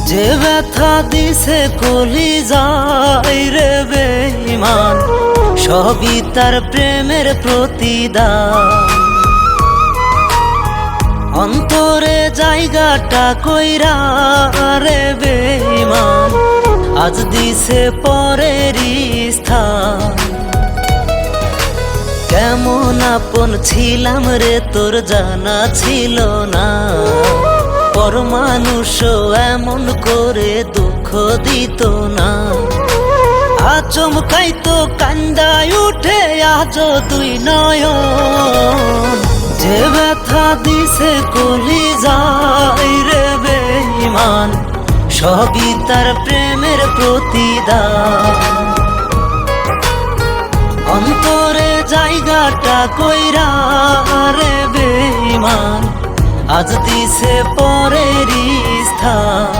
যে ব্যথা দিছে কলিজায় রে বেঈমান, সবই তার প্রেমের প্রতিদান। অন্তরে জায়গাটা কইরা রে বেঈমান, আজ দিছে পরেরই স্থান। কেমন আপন ছিলাম রে তোর জানা ছিল না, পর মানুষও এমন করে দুঃখ দিত না। আচমকাইতো কান্দায় উঠে আজ দুই নয়ন, যে ব্যথা দিছে কলিজায় রে বেঈমান, সবই তার প্রেমের প্রতিদান। অন্তরে জায়গাটা কইরা রে বেঈমান, আজ দিছে পরেরই স্থান।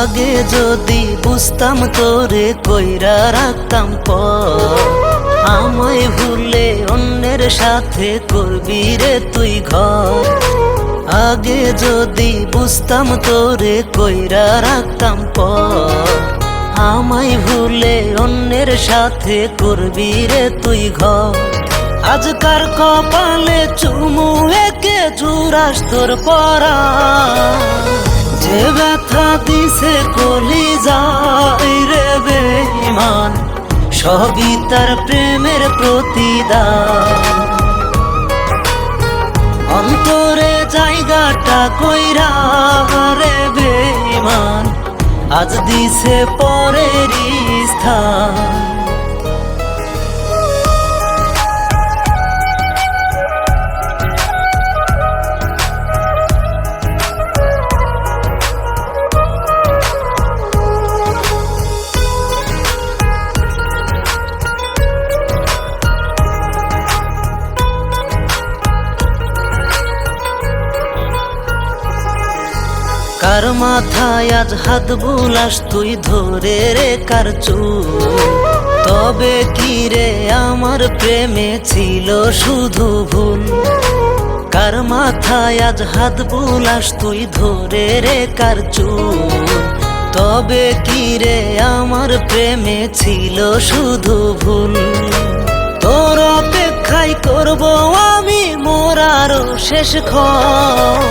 আগে যদি বুঝতাম তোরে কইরা রাখতাম পর, আমায় ভুলে অন্যের সাথে করবি রে তুই ঘর। আগে যদি বুঝতাম তোরে কইরা রাখতাম পর, আমায় ভুলে অন্যের সাথে করবি রে তুই ঘর। আজকার কপালে চুমু একে জুরাস তোর পরা, যে ব্যথা দিছে কলিজায় রে বেঈমান, সবই তার প্রেমের প্রতিদান। অন্তরে জায়গাটা কইরা রে বেঈমান, আজ দিছে পরেরই স্থান। কার মাথায় আজ হাত বুলাস তুই ধরে রে কার চুল, তবে কি রে আমার প্রেমে ছিল শুধু ভুল। কার মাথায় আজ হাত বুলাস তুই ধরে রে কার চুল, তবে কি রে আমার প্রেমে ছিল শুধু ভুল। তোর অপেক্ষাই করব আমি মোরারও শেষ ক্ষণ,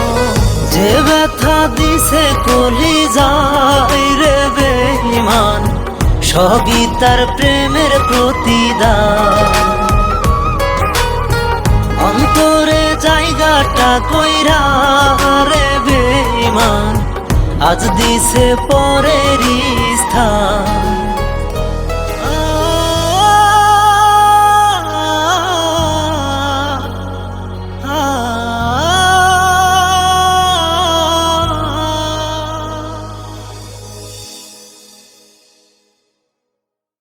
যে ব্যথা দিছে কলিজায় রে বেঈমান, সবই তার প্রেমের প্রতিদান। অন্তরে জায়গাটা কইরা রে বেঈমান, আজ দিছে পরেরই স্থান।